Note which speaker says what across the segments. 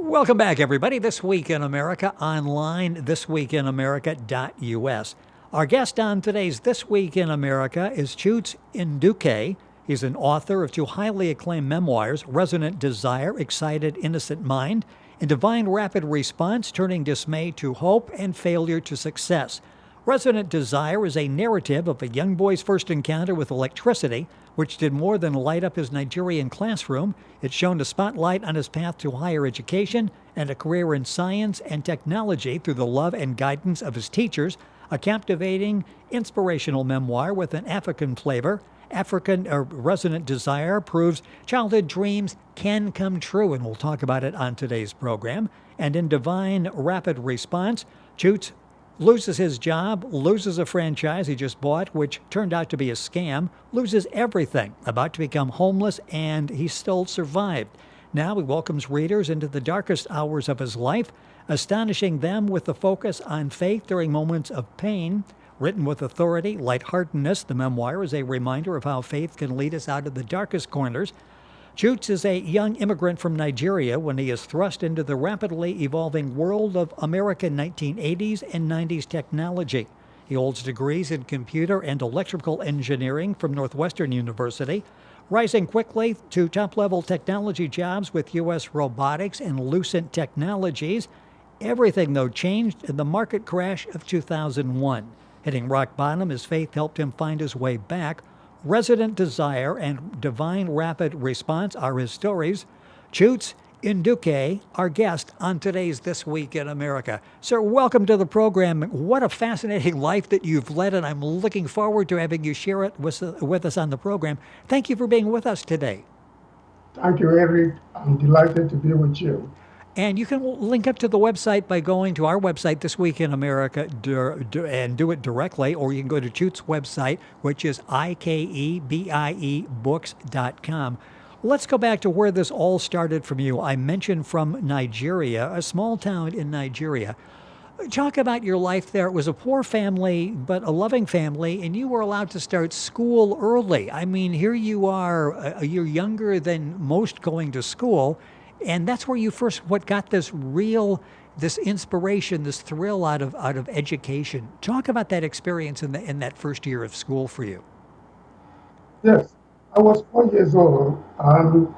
Speaker 1: Welcome back, everybody. This Week in America online, thisweekinamerica.us. Our guest on today's This Week in America is Chuks Ndukwe. He's an author of two highly acclaimed memoirs, Resonant Desire, Excited Innocent Mind, and Divine Rapid Response, Turning Dismay to Hope and Failure to Success. Resonant Desire is a narrative of a young boy's first encounter with electricity, which did more than light up his Nigerian classroom. It shone a spotlight on his path to higher education and a career in science and technology through the love and guidance of his teachers, a captivating, inspirational memoir with an African flavor. Resonant Desire proves childhood dreams can come true, and we'll talk about it on today's program. And in Divine Rapid Response, Chuks loses his job, loses a franchise he just bought, which turned out to be a scam, loses everything, about to become homeless, and he still survived. Now he welcomes readers into the darkest hours of his life, astonishing them with the focus on faith during moments of pain. Written with authority, lightheartedness, the memoir is a reminder of how faith can lead us out of the darkest corners. Chuks is a young immigrant from Nigeria when he is thrust into the rapidly evolving world of American 1980s and 90s technology. He holds degrees in computer and electrical engineering from Northwestern University, rising quickly to top-level technology jobs with U.S. Robotics and Lucent Technologies. Everything, though, changed in the market crash of 2001. Hitting rock bottom, his faith helped him find his way back. Resonant Desire and Divine Rapid Response are his stories. Chuks Ndukwe, our guest on today's This Week in America. Sir, welcome to the program. What a fascinating life that you've led, and I'm looking forward to having you share it with us on the program. Thank you for being with us today.
Speaker 2: Thank you, Eric. I'm delighted to be with you.
Speaker 1: And you can link up to the website by going to our website, This Week in America, and do it directly, or you can go to Chuks' website, which is ikebiebooks.com. Let's go back to where this all started from you. I mentioned from Nigeria, a small town in Nigeria. Talk about your life there. It was a poor family, but a loving family, and you were allowed to start school early. I mean, here you are, you're younger than most going to school. And that's where you first got this inspiration, this thrill out of education. Talk about that experience in that first year of school for you.
Speaker 2: Yes, I was 4 years old and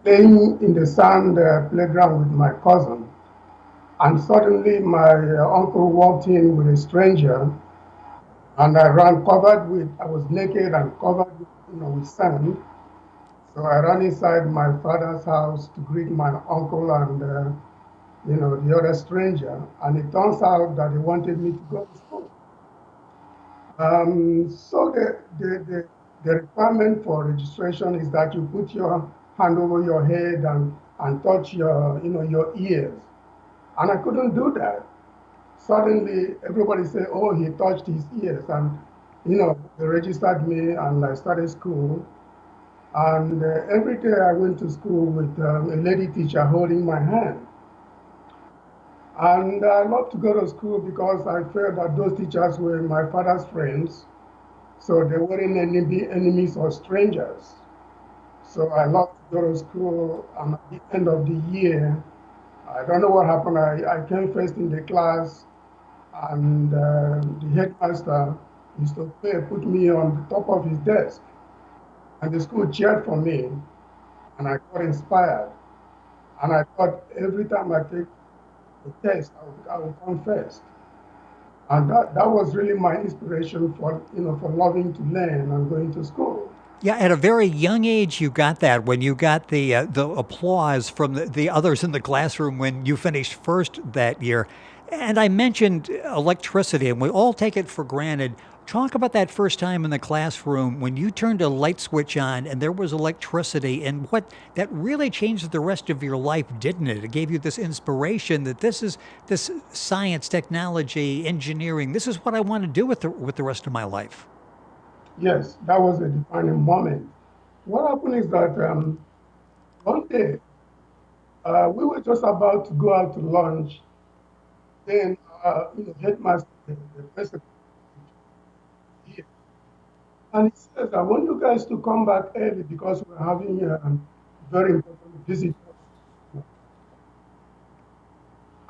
Speaker 2: playing in the sand playground with my cousin. And suddenly my uncle walked in with a stranger, and I was naked and covered with sand. So I ran inside my father's house to greet my uncle and the other stranger, and it turns out that they wanted me to go to school. So the requirement for registration is that you put your hand over your head and touch your ears, and I couldn't do that. Suddenly, everybody said, "Oh, he touched his ears," and they registered me, and I started school. And every day I went to school with a lady teacher holding my hand. And I loved to go to school because I felt that those teachers were my father's friends. So they weren't enemies or strangers. So I loved to go to school. And at the end of the year, I don't know what happened. I came first in the class, and the headmaster used to put me on the top of his desk. And the school cheered for me, and I got inspired. And I thought every time I take a test, I would come first. And that was really my inspiration for loving to learn and going to school.
Speaker 1: Yeah, at a very young age, you got that when you got the applause from the others in the classroom when you finished first that year. And I mentioned electricity, and we all take it for granted. Talk about that first time in the classroom when you turned a light switch on and there was electricity, and what that really changed the rest of your life, didn't it? It gave you this inspiration that this science, technology, engineering, this is what I want to do with the rest of my life.
Speaker 2: Yes, that was a defining moment. What happened is that one day we were just about to go out to lunch. Then, headmaster, the principal, here, and he says, "I want you guys to come back early because we're having a very important visit."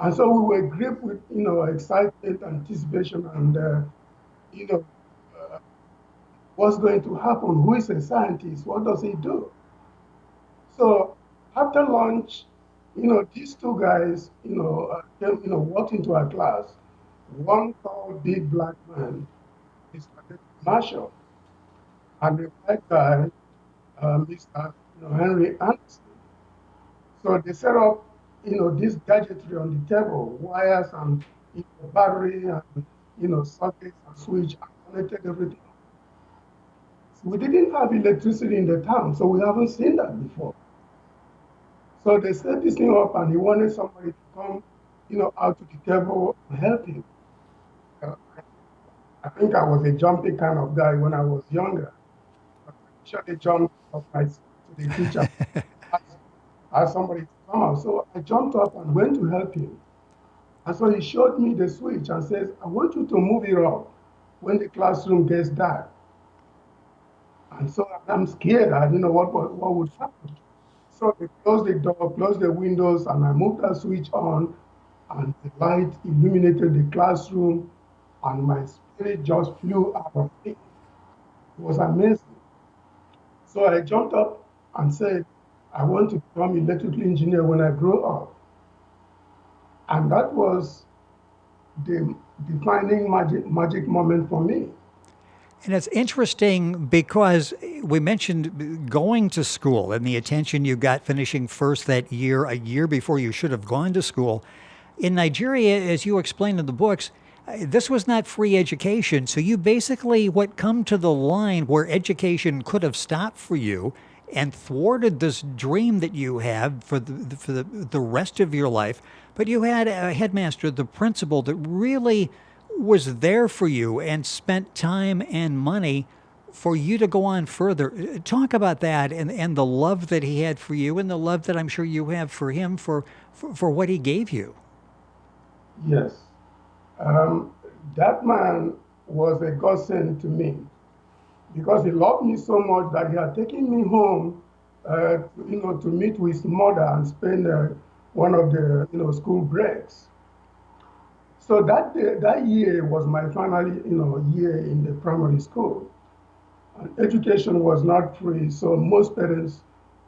Speaker 2: And so we were gripped with, excitement, anticipation, and, you know, uh, what's going to happen? Who is a scientist? What does he do? So after lunch, these two guys, came, walked into our class. One tall, big black man, Mr. Marshall, and the white guy, Mr. Henry Anderson. So they set up, this gadgetry on the table, wires and battery and sockets and switch and connected everything. So we didn't have electricity in the town, so we haven't seen that before. So they set this thing up, and he wanted somebody to come, out to the table and help him. Uh, I think I was a jumpy kind of guy when I was younger. But I usually jumped up my seat to the teacher, asked, asked somebody to come out. So I jumped up and went to help him. And so he showed me the switch and says, I want you to move it up when the classroom gets dark. And so I'm scared. I didn't know what would happen. So they closed the door, closed the windows, and I moved that switch on, and the light illuminated the classroom, and my spirit just flew out of it. It was amazing. So I jumped up and said, I want to become electrical engineer when I grow up. And that was the defining magic moment for me.
Speaker 1: And it's interesting because we mentioned going to school and the attention you got finishing first that year, a year before you should have gone to school. In Nigeria, as you explained in the books, this was not free education. So you basically what come to the line where education could have stopped for you and thwarted this dream that you have for the rest of your life. But you had a headmaster, the principal, that really was there for you and spent time and money for you to go on further. Talk about that and the love that he had for you and the love that I'm sure you have for him for what he gave you.
Speaker 2: Yes. Um, that man was a godsend to me because he loved me so much that he had taken me home, to meet with his mother and spend one of the, school breaks. So that day, that year was my final, year in the primary school. And education was not free, so most parents,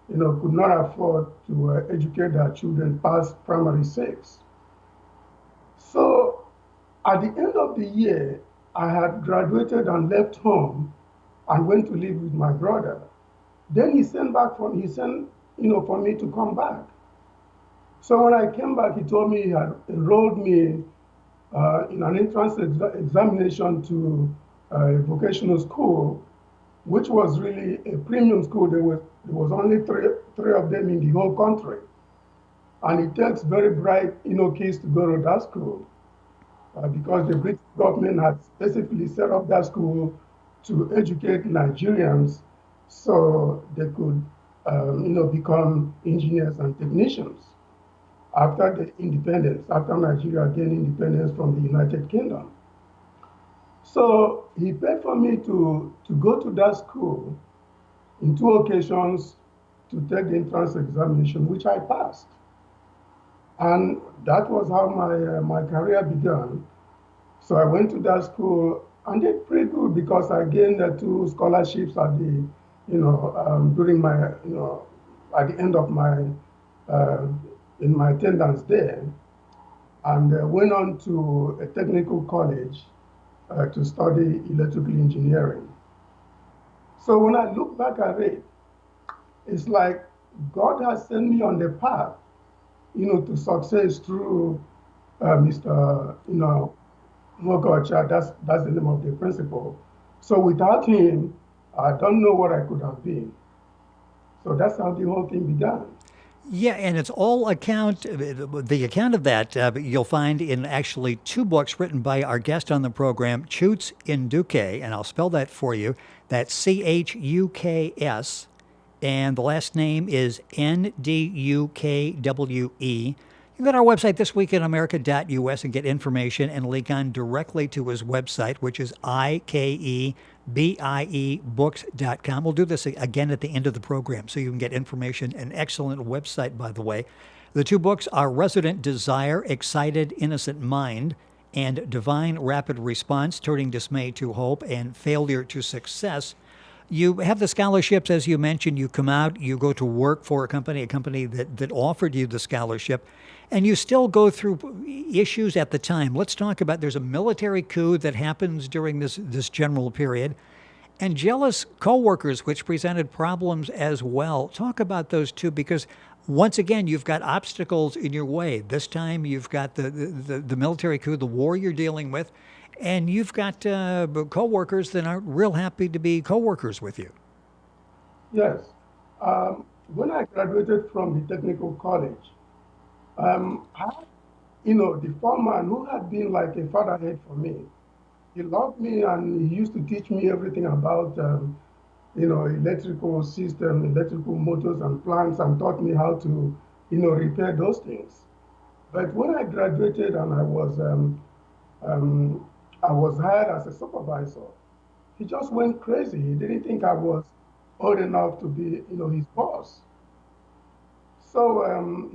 Speaker 2: could not afford to educate their children past primary six. So at the end of the year, I had graduated and left home and went to live with my brother. Then he sent, for me to come back. So when I came back, he told me he had enrolled me in an entrance examination to a vocational school, which was really a premium school. There was only three of them in the whole country. And it takes very bright, kids to go to that school because the British government had specifically set up that school to educate Nigerians so they could, become engineers and technicians after the independence, after Nigeria gained independence from the United Kingdom. So he paid for me to go to that school in two occasions to take the entrance examination, which I passed. And that was how my career began. So I went to that school and did pretty good because I gained two scholarships at the, during my, at the end of my, in my attendance there, and went on to a technical college to study electrical engineering. So when I look back at it, it's like God has sent me on the path, to success through Mr. Mokocha. That's the name of the principal. So without him, I don't know what I could have been. So that's how the whole thing began.
Speaker 1: Yeah, and it's all the account of that you'll find in actually two books written by our guest on the program, Chuks Ndukwe, and I'll spell that for you. That's Chuks, and the last name is Ndukwe. You can go to our website, thisweekinamerica.us, and get information and link on directly to his website, which is ikebiebooks.com. We'll do this again at the end of the program so you can get information. An excellent website, by the way. The two books are Resonant Desire, Excited Innocent Mind, and Divine Rapid Response, Turning Dismay to Hope and Failure to Success. You have the scholarships, as you mentioned. You come out, you go to work for a company that offered you the scholarship, and you still go through issues at the time. Let's talk about, there's a military coup that happens during this general period, and jealous coworkers, which presented problems as well. Talk about those two, because once again, you've got obstacles in your way. This time, you've got the military coup, the war you're dealing with, and you've got coworkers that aren't real happy to be coworkers with you.
Speaker 2: Yes. When I graduated from the technical college, I had, the foreman who had been like a fatherhead for me. He loved me and he used to teach me everything about, electrical system, electrical motors and plants, and taught me how to, repair those things. But when I graduated and I was hired as a supervisor, he just went crazy. He didn't think I was old enough to be, his boss. So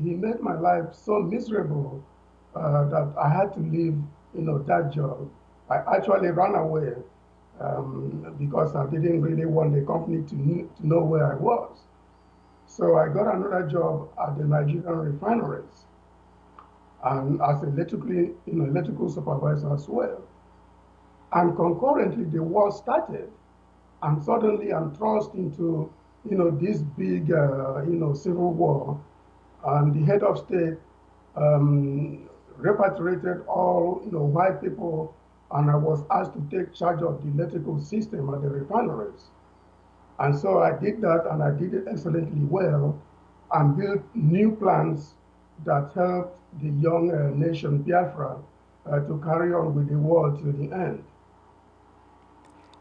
Speaker 2: he made my life so miserable that I had to leave, that job. I actually ran away because I didn't really want the company to know where I was. So I got another job at the Nigerian refineries and as electrical supervisor as well. And concurrently, the war started, and suddenly I'm thrust into, this big, civil war. And the head of state repatriated all, white people, and I was asked to take charge of the electrical system at the refineries. And so I did that, and I did it excellently well, and built new plants that helped the young nation Biafra to carry on with the war to the end.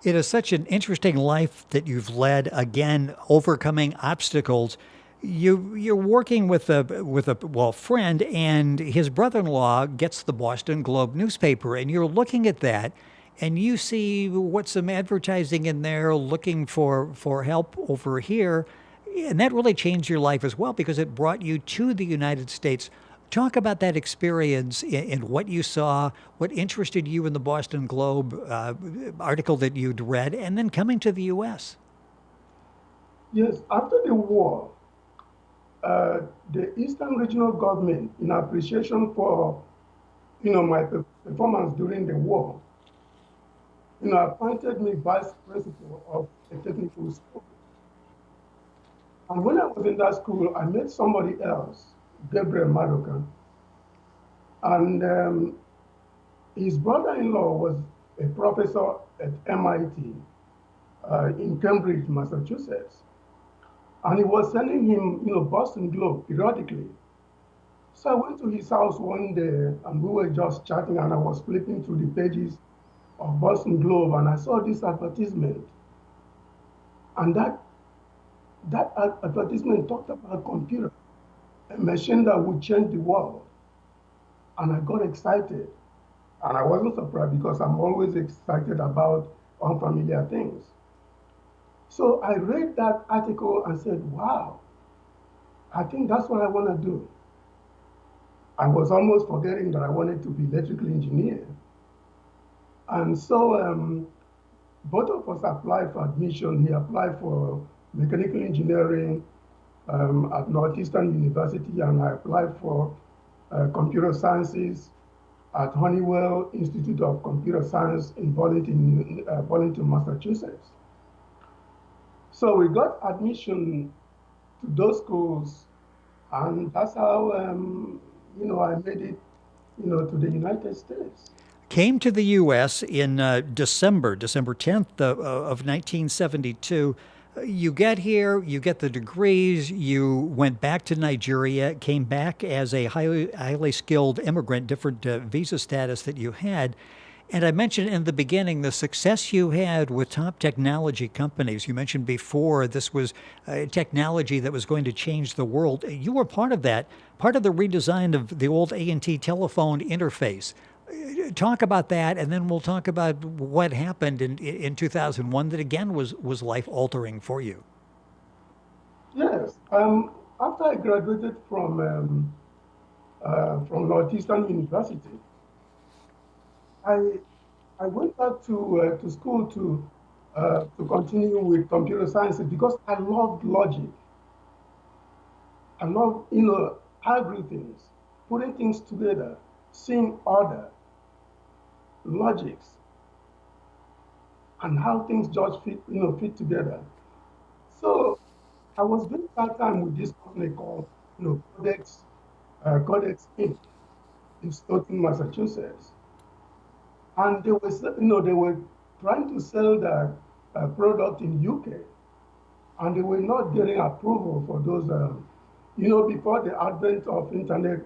Speaker 1: It is such an interesting life that you've led. Again, overcoming obstacles. You're working with a friend, and his brother-in-law gets the Boston Globe newspaper, and you're looking at that, and you see what's some advertising in there, looking for help over here, and that really changed your life as well because it brought you to the United States. Talk about that experience and what you saw, what interested you in the Boston Globe article that you'd read, and then coming to the U.S.
Speaker 2: Yes, after the war, the Eastern Regional Government, in appreciation for, my performance during the war, appointed me vice principal of a technical school. And when I was in that school, I met somebody else, Gabriel Madoka, and his brother-in-law was a professor at MIT in Cambridge, Massachusetts. And he was sending him, Boston Globe periodically. So I went to his house one day and we were just chatting, and I was flipping through the pages of Boston Globe and I saw this advertisement. And that advertisement talked about computer, a machine that would change the world. And I got excited. And I wasn't surprised because I'm always excited about unfamiliar things. So I read that article and said, wow, I think that's what I want to do. I was almost forgetting that I wanted to be electrical engineer. And so both of us applied for admission. He applied for mechanical engineering at Northeastern University, and I applied for computer sciences at Honeywell Institute of Computer Science in Burlington, Massachusetts. So we got admission to those schools, and that's how I made it, to the United States.
Speaker 1: Came to the U.S. in December 10th of 1972. You get here, you get the degrees, you went back to Nigeria, came back as a highly skilled immigrant, different visa status that you had. And I mentioned in the beginning the success you had with top technology companies. You mentioned before this was technology that was going to change the world. You were part of that, part of the redesign of the old A&T telephone interface. Talk about that, and then we'll talk about what happened in 2001 that, again, was life-altering for you.
Speaker 2: Yes. After I graduated from from Northeastern University. I I went back to school to continue with computer sciences because I loved logic. I love algorithms, putting things together, seeing order, logics, and how things just fit together. So I was doing part time with this company called Codex Inc. in Stoughton, Massachusetts, and they were trying to sell their product in UK, and they were not getting approval for those. Before the advent of internet,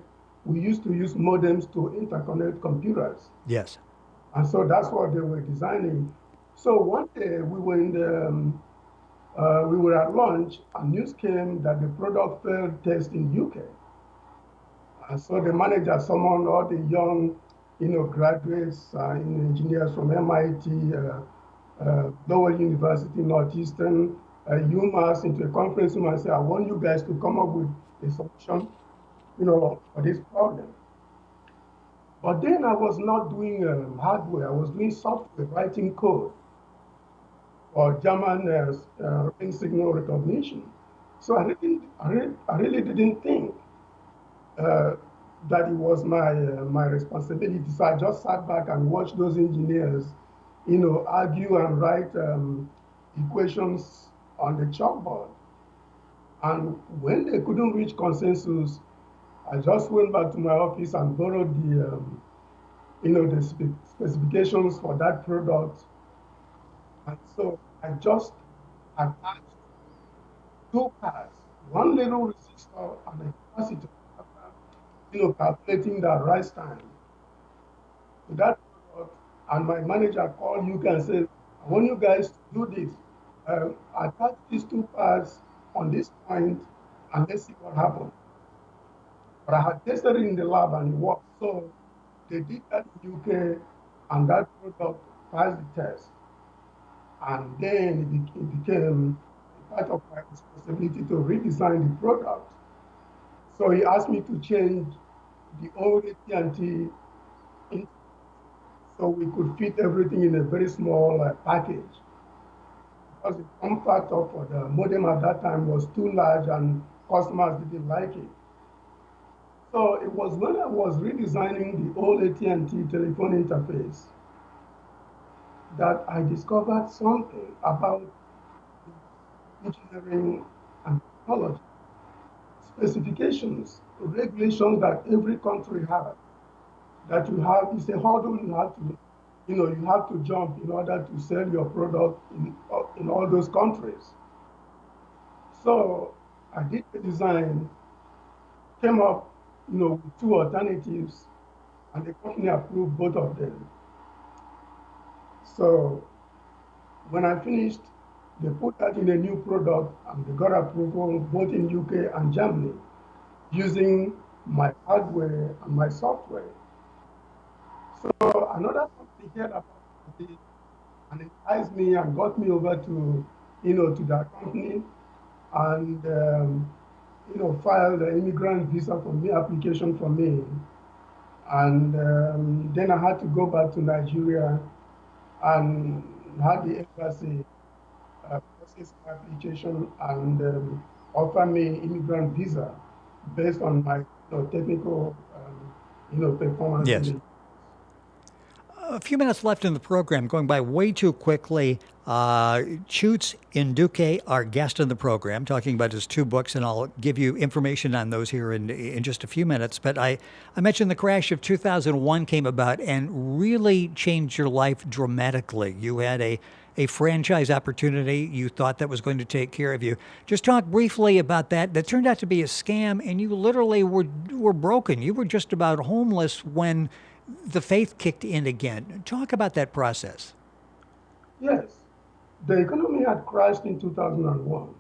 Speaker 2: we used to use modems to interconnect computers,
Speaker 1: Yes.
Speaker 2: and so that's what they were designing. So one day we were at lunch, and news came that the product failed test in UK. And so the manager summoned all the young, graduates, engineers from MIT, Lowell University, Northeastern, UMass into a conference room and said, I want you guys to come up with a solution, for this problem. But then I was not doing hardware, I was doing software, writing code for German ring signal recognition. So I really didn't think uh, that it was my responsibility. So I just sat back and watched those engineers, argue and write equations on the chalkboard. And when they couldn't reach consensus, I just went back to my office and borrowed the specifications for that product. And so I just attached two parts, one little resistor and a capacitor, calculating the rise time to that product. And my manager called UK and said, I want you guys to do this. Attach these two parts on this point and let's see what happens. But I had tested it in the lab and it worked. So they did that in UK and that product passed the test. And then it became part of my responsibility to redesign the product. So he asked me to change the old AT&T in, so we could fit everything in a very small package. Because the form factor for the modem at that time was too large and customers didn't like it. So it was when I was redesigning the old AT&T telephone interface that I discovered something about engineering and technology, specifications, regulations that every country has, that you have, it's a hurdle you have to jump in order to sell your product in all those countries. So I did the design, came up, with two alternatives, and the company approved both of them. So when I finished, they put that in a new product, and they got approval both in UK and Germany using my hardware and my software. So another company heard about it and enticed me and got me over to that company and filed an immigrant visa for me application for me. And then I had to go back to Nigeria and had the embassy process my application and offer me immigrant visa based on my technical performance in
Speaker 1: Yes.
Speaker 2: the.
Speaker 1: A few minutes left in the program, going by way too quickly. Chuks Ndukwe, our guest in the program, talking about his two books, and I'll give you information on those here in just a few minutes. But I mentioned the crash of 2001 came about and really changed your life dramatically. You had a franchise opportunity you thought that was going to take care of you. Just talk briefly about that. That turned out to be a scam, and you literally were broken. You were just about homeless when the faith kicked in again. Talk about that process.
Speaker 2: Yes, the economy had crashed in 2001.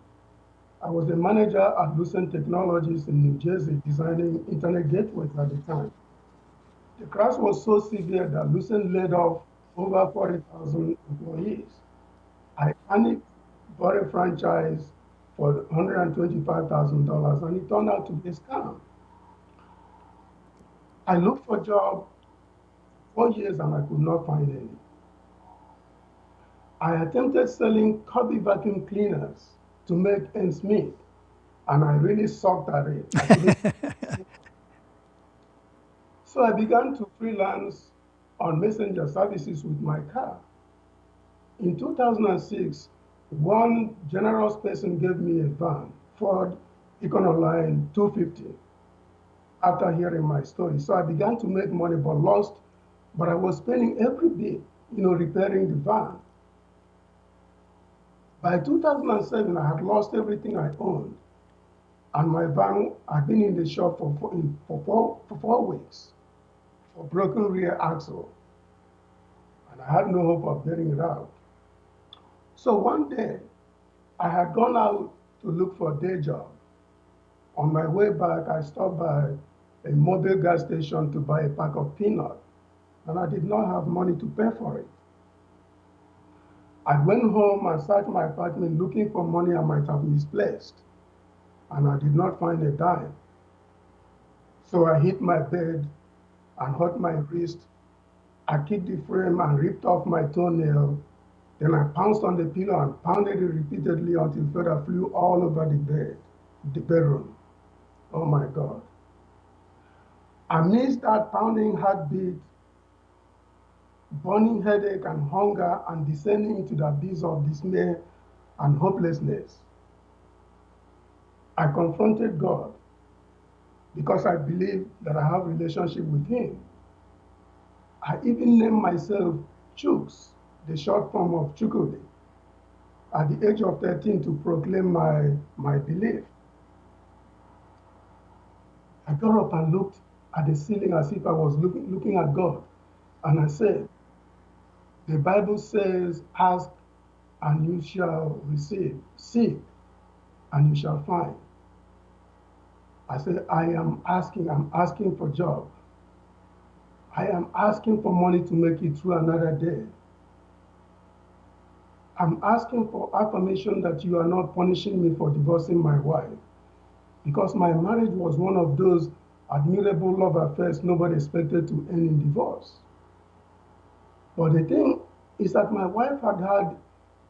Speaker 2: I was a manager at Lucent Technologies in New Jersey designing internet gateways at the time. The crash was so severe that Lucent laid off over 40,000 employees. I panicked, bought a franchise for $125,000, and it turned out to be a scam. I looked for a job 4 years and I could not find any. I attempted selling cubby vacuum cleaners to make ends meet, and I really sucked at it. I couldn't. So I began to freelance on messenger services with my car. In 2006, one generous person gave me a van, Ford Econoline 250, after hearing my story. So I began to make money but lost, but I was spending every bit, repairing the van. By 2007, I had lost everything I owned, and my van had been in the shop for 4 weeks for broken rear axle, and I had no hope of getting it out. So one day, I had gone out to look for a day job. On my way back, I stopped by a mobile gas station to buy a pack of peanuts, and I did not have money to pay for it. I went home and searched my apartment looking for money I might have misplaced, and I did not find a dime. So I hit my bed and hurt my wrist. I kicked the frame and ripped off my toenail. Then I pounced on the pillow and pounded it repeatedly until feathers flew all over the bedroom. Oh my God. Amidst that pounding heartbeat, burning headache and hunger, and descending into the abyss of dismay and hopelessness, I confronted God because I believed that I have a relationship with Him. I even named myself Chuks, the short form of Chukwudi, at the age of 13 to proclaim my belief. I got up and looked at the ceiling as if I was looking at God, and I said, the Bible says, ask and you shall receive, seek and you shall find. I said, I'm asking for job. I am asking for money to make it through another day. I'm asking for affirmation that you are not punishing me for divorcing my wife, because my marriage was one of those admirable love affairs nobody expected to end in divorce. But the thing is that my wife had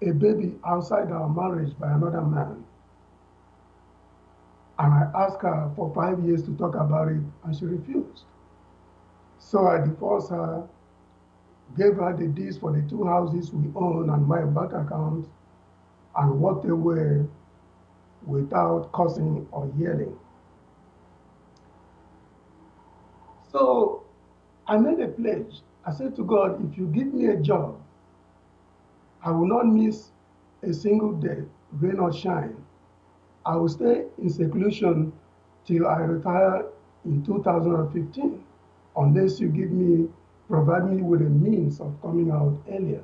Speaker 2: a baby outside our marriage by another man. And I asked her for 5 years to talk about it, and she refused. So I divorced her, gave her the deeds for the 2 houses we own and my bank account, and walked away without cursing or yelling. So I made a pledge. I said to God, if you give me a job, I will not miss a single day, rain or shine. I will stay in seclusion till I retire in 2015, unless you provide me with a means of coming out earlier.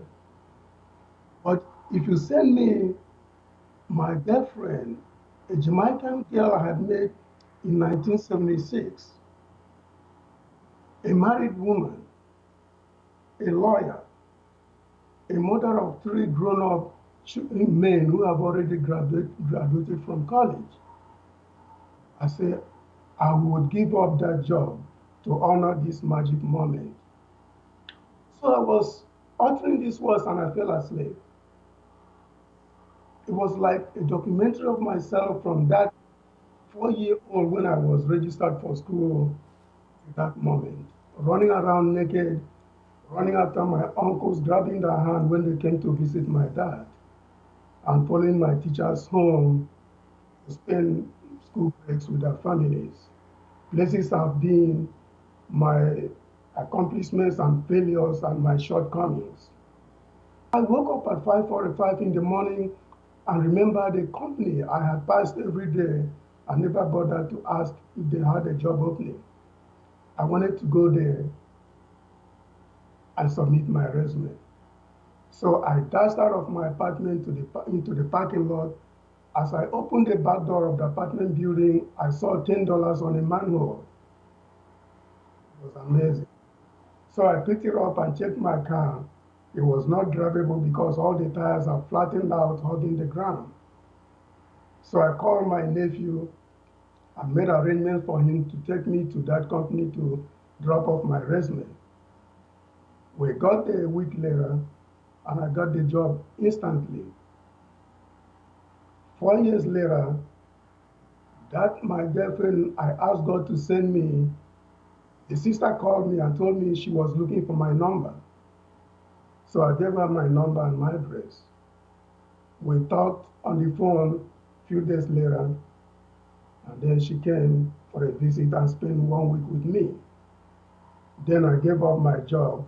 Speaker 2: But if you send me my girlfriend, a Jamaican girl I had met in 1976, a married woman, a lawyer, a mother of 3 grown-up men who have already graduated from college, I said, I would give up that job to honor this magic moment. So I was uttering these words and I fell asleep. It was like a documentary of myself from that 4-year-old when I was registered for school to that moment, running around naked, running after my uncles, grabbing their hand when they came to visit my dad, and following my teachers home to spend school breaks with their families. Places have been my accomplishments and failures and my shortcomings. I woke up at 5:45 in the morning and remembered the company I had passed every day and never bothered to ask if they had a job opening. I wanted to go there and submit my resume. So I dashed out of my apartment into the parking lot. As I opened the back door of the apartment building, I saw $10 on a manhole. It was amazing. So I picked it up and checked my car. It was not drivable because all the tires are flattened out, hugging the ground. So I called my nephew and made arrangements for him to take me to that company to drop off my resume. We got there a week later, and I got the job instantly. 4 years later, that my girlfriend, I asked God to send me. The sister called me and told me she was looking for my number. So I gave her my number and my address. We talked on the phone a few days later, and then she came for a visit and spent 1 week with me. Then I gave up my job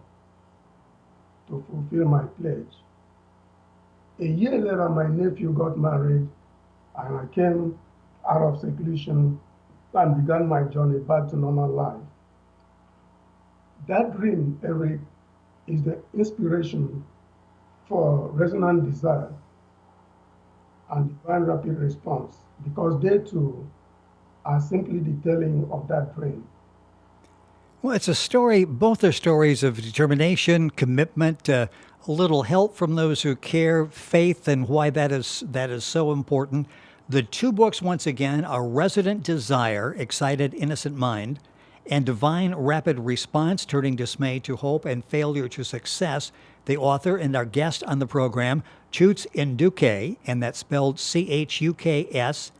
Speaker 2: to fulfill my pledge. A year later, my nephew got married, and I came out of seclusion and began my journey back to normal life. That dream, Eric, is the inspiration for Resonant Desire and Divine Rapid Response, because they too are simply the telling of that dream.
Speaker 1: Well, it's a story, both are stories of determination, commitment, a little help from those who care, faith, and why that is so important. The two books, once again, are Resonant Desire, Excited Innocent Mind, and Divine Rapid Response, Turning Dismay to Hope and Failure to Success. The author and our guest on the program, Chuks Ndukwe, and that's spelled Chuks.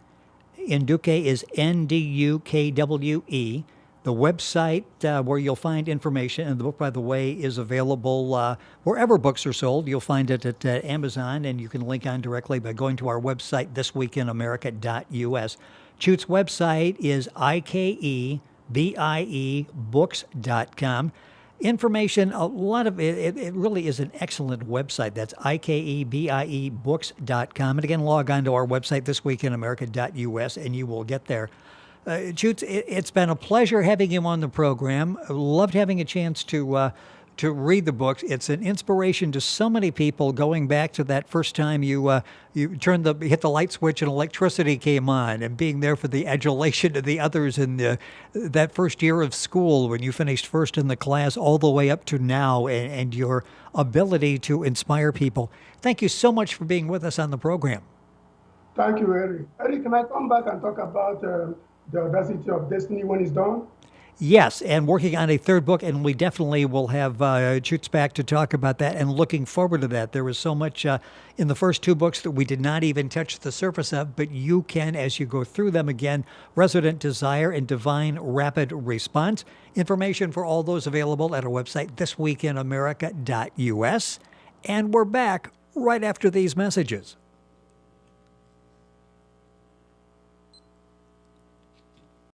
Speaker 1: Ndukwe is Ndukwe. The website where you'll find information, and the book, by the way, is available wherever books are sold. You'll find it at Amazon, and you can link on directly by going to our website, thisweekinamerica.us. Chuks' website is ikebiebooks.com. Information, a lot of it really is an excellent website. That's ikebiebooks.com. And again, log on to our website, thisweekinamerica.us, and you will get there. Chuks, it's been a pleasure having you on the program. Loved having a chance to read the books. It's an inspiration to so many people. Going back to that first time you hit the light switch and electricity came on, and being there for the adulation of the others in that first year of school when you finished first in the class, all the way up to now, and your ability to inspire people. Thank you so much for being with us on the program.
Speaker 2: Thank you, Eric. Eric, can I come back and talk about the Audacity of Destiny when it's done?
Speaker 1: Yes, and working on a third book, and we definitely will have Chuks back to talk about that, and looking forward to that. There was so much in the first two books that we did not even touch the surface of, but you can, as you go through them again, Resonant Desire and Divine Rapid Response. Information for all those available at our website, thisweekinamerica.us. And we're back right after these messages.